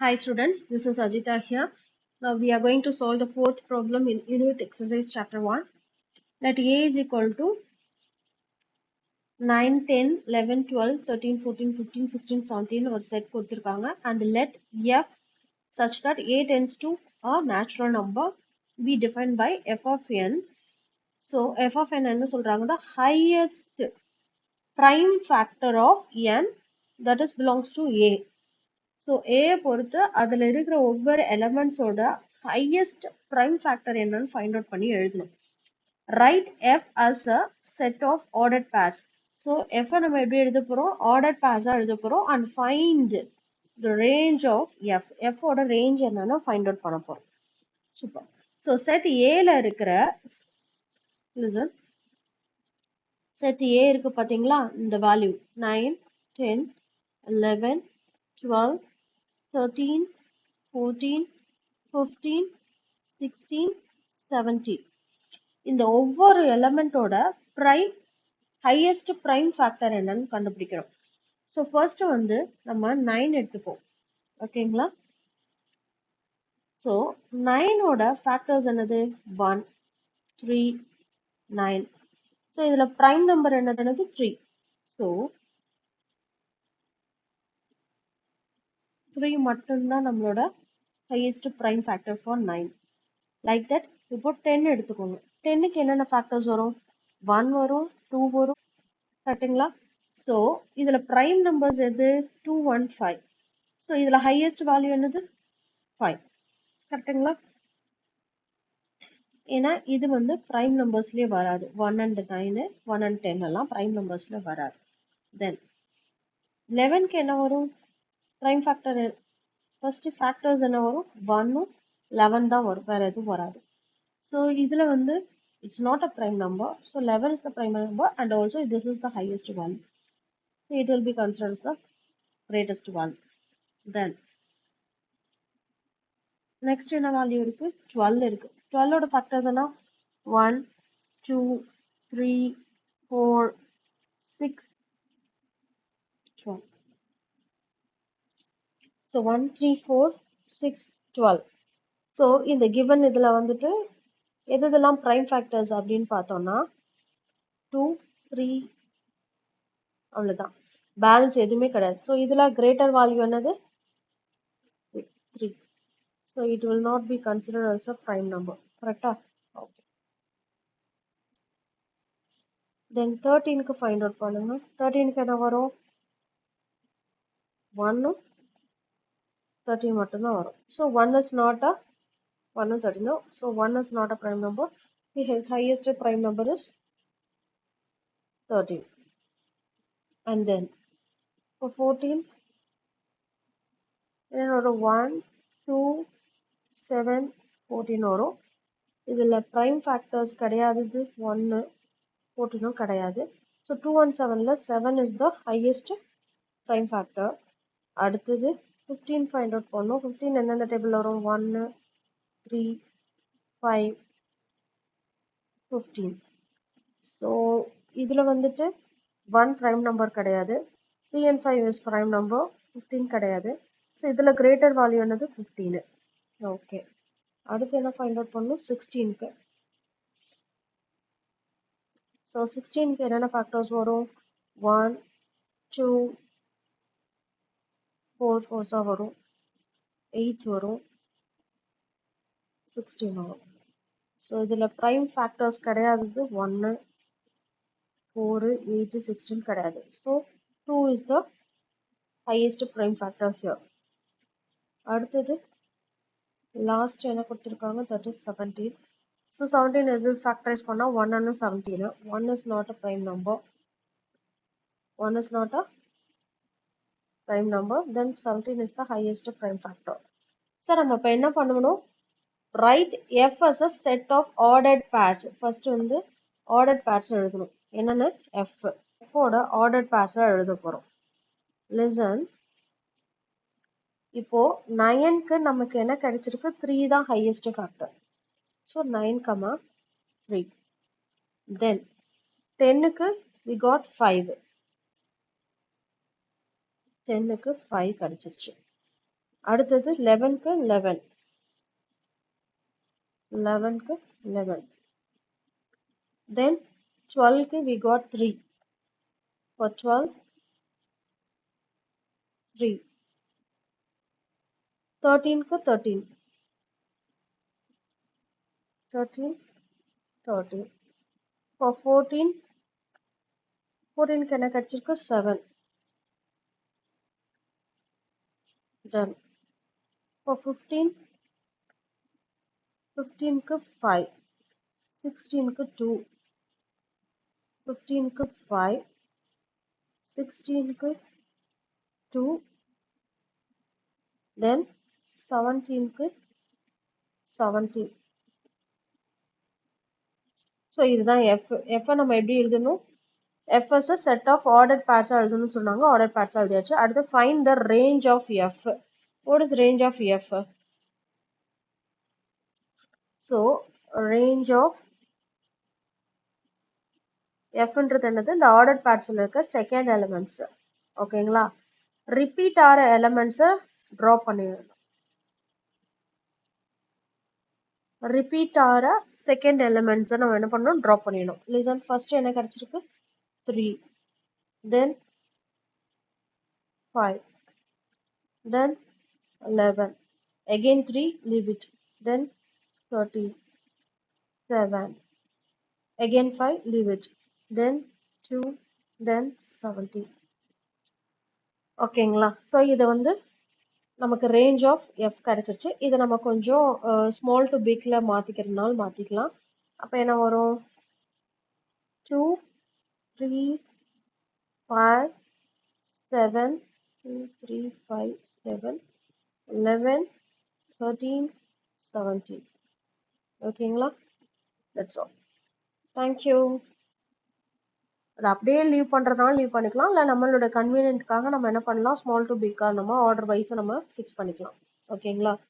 Hi students, this is Ajita here. Now we are going to solve the fourth problem in unit exercise chapter 1. Let A is equal to 9, 10, 11, 12, 13, 14, 15, 16, 17 or set கொடுத்திருக்காங்க and let F such that A tends to a natural number be defined by F of n. So F of n என்ன சொல்றாங்க the highest prime factor of n that is belongs to A. So A பொறுத்து அதில் இருக்கிற ஒவ்வொரு எலமெண்ட்ஸோட highest prime factor என்னன்னு find out பண்ணி எழுதணும். Right F as a set of ordered pairs. So எஃப்ஐ நம்ம எப்படி எழுத போகிறோம், ஆர்டர்ட் பேர்ஸாக எழுத போகிறோம். And find the range of F, எஃபோட ரேஞ்ச் என்னன்னு ஃபைண்ட் அவுட் பண்ண போகிறோம். சூப்பர். ஸோ செட் ஏல இருக்கிற லிசன், செட் ஏ இருக்கு பார்த்தீங்களா, இந்த வேல்யூ 9, 10, 11, 12, 13, 14, 15, 16, 17. இந்த ஒவ்வொரு எலமெண்டோட பிரைம் ஹையஸ்ட் பிரைம் ஃபேக்டர் என்னன்னு கண்டுபிடிக்கிறோம். ஸோ ஃபர்ஸ்ட் வந்து நம்ம 9 எடுத்துப்போம். ஓகேங்களா? ஸோ 9ஓட ஃபேக்டர்ஸ் என்னது 1, 3, 9. ஸோ இதுல பிரைம் நம்பர் என்னது 3. ஸோ 3 மட்டும்தான் நம்மளோட highest prime factor for 9. Like that இப்போ 10 எடுத்துக்கோங்க. 10க்கு என்னென்ன ஃபேக்டர்ஸ் வரும், 1 வரும், 2 வரும், கரெக்டுங்களா? ஸோ இதுல பிரைம் நம்பர்ஸ் எது 2, 1, 5. ஸோ இதுல ஹையஸ்ட் வேல்யூ என்னது 5, கரெக்டுங்களா? ஏன்னா இது வந்து பிரைம் நம்பர்ஸ்லயே வராது. 1 and 9, 1 and 10 எல்லாம் பிரைம் நம்பர்ஸ்ல வராது. தென் 11க்கு என்ன வரும், பிரைம் ஃபேக்டர் ஃபர்ஸ்ட் ஃபேக்டர்ஸ் என்ன வரும், 1, 11 தான் வரும், வேற எதுவும் வராது. ஸோ இதுல வந்து it's not a prime number, so 11 is the prime number and also this is the highest value, so it will be considered as the greatest value. Then next என்ன வேல்யூ இருக்கு, 12 இருக்கு. 12ஓட ஃபேக்டர்ஸ் என்ன, 1, 2, 3, 4, 6, 12. So 1, 3, 4, 6, 12. So இந்த given இதுல வந்துட்டு எதெல்லாம் prime factors அப்படின்னு பார்த்தோம்னா 2, 3, அவ்வளவுதான், பேலன்ஸ் எதுவுமே கிடையாது. ஸோ இதுல greater value என்னது 3. So it will not be considered as a prime number, correct? Okay. Then 13க்கு find out பண்ணுங்க. 13க்கு என்ன வரும், 1, 13 மட்டும்தான் வரும். So 1 is not a 1 and 13. No. So 1 is not a prime number. The highest prime number is 13. And then for 14, என்னோட 1, 2, 7, 14 வரும். இதுல prime factors கிடையாது, 1, 14 கிடையாது. So 2 and 7ல 7 is the highest prime factor. அடுத்தது 15 find out பண்ணோம். 15 எந்தெந்த டேபிள்ல வரும், 1, 3, 5, 15. ஸோ இதுல வந்துட்டு 1 prime number கிடையாது, 3 and 5 is prime number, 15 கிடையாது. ஸோ இதுல greater value என்னது 15. ஓகே, அடுத்து என்ன ஃபைண்ட் அவுட் பண்ணணும், 16க்கு. ஸோ 16க்கு என்னென்ன ஃபேக்டர்ஸ் வரும், 1, 2, 4 4 வரும், 8 வரும், 16 வரும். ஸோ இதுல prime factors கிடையாது, 1, 4, 8, 16 கிடையாது. So 2 is the highest prime factor here. அடுத்தது லாஸ்ட் என்ன கொடுத்துருக்காங்க, that is 17. ஸோ 17 எது ஃபேக்டரைஸ் பண்ணா 1 and 17. 1 is not a prime number. 1 is not a prime number. Then 17 is the highest prime factor. Sir நம்ம இப்போ என்ன பண்ணணும், write F as a set of ordered pairs. First வந்து ordered pairs எழுதணும். என்னன்னு F, F ஓட ordered pairs எழுத போறோம். Listen, இப்போ 9க்கு நமக்கு என்ன கிடைச்சிருக்கு, 3 தான் highest factor. So 9, 3. Then 10க்கு we got 5. 10க்கு 5 கிடைச்சிருச்சு. அடுத்தது 11க்கு 11, 11க்கு 11. Then 12க்கு we got 3. For 12, 3. 13க்கு 13, 13, 13. For 14, 14க்கு என்ன கிடைச்சிருக்கு 7. Then for 15, 15க்கு 5, 16க்கு 2, 15க்கு 5, 16க்கு 2, then 17க்கு 17. So இதுதான் F. F நம்ம எப்படி எழுதணும்? F is a set of ordered pairs எழுதணும்னு சொன்னாங்க. Ordered pairs எழுதியாச்சு. அடுத்து find the range of F. What is range of F? So range of F ன்றது என்னது? இந்த ordered pairs இருக்க second elements. ஓகேங்களா? Repeat ஆற elements draw பண்ணிடணும். Repeat ஆற second elements நம்ம என்ன பண்ணணும்? Draw பண்ணிடணும். Listen, first என்ன கிடைச்சிருக்கு? 3. Then 5. Then 11. Again 3, leave it. Then 13. 7. Again 5, leave it. Then 2, then 17. ஓகேங்களா? ஸோ இது வந்து நமக்கு ரேஞ்ச் ஆஃப் எஃப் கிடைச்சிருச்சு. இதை நம்ம கொஞ்சம் ஸ்மால் டு பிக்ல மாற்றிக்கிறதுனால மாற்றிக்கலாம். அப்போ என்ன வரும்? 2, 3, 5, 7, 2, 3, 5, 7, 11, 13, 17. ஓகேங்களா? That's all. தேங்க்யூ. அதை அப்படியே லீவ் பண்ணுறதுனால லீவ் பண்ணிக்கலாம், இல்லை நம்மளோட கன்வீனியன்ட்காக நம்ம என்ன பண்ணலாம், ஸ்மால் டு பிக்காக நம்ம ஆர்டர் வைஸை நம்ம ஃபிக்ஸ் பண்ணிக்கலாம். ஓகேங்களா?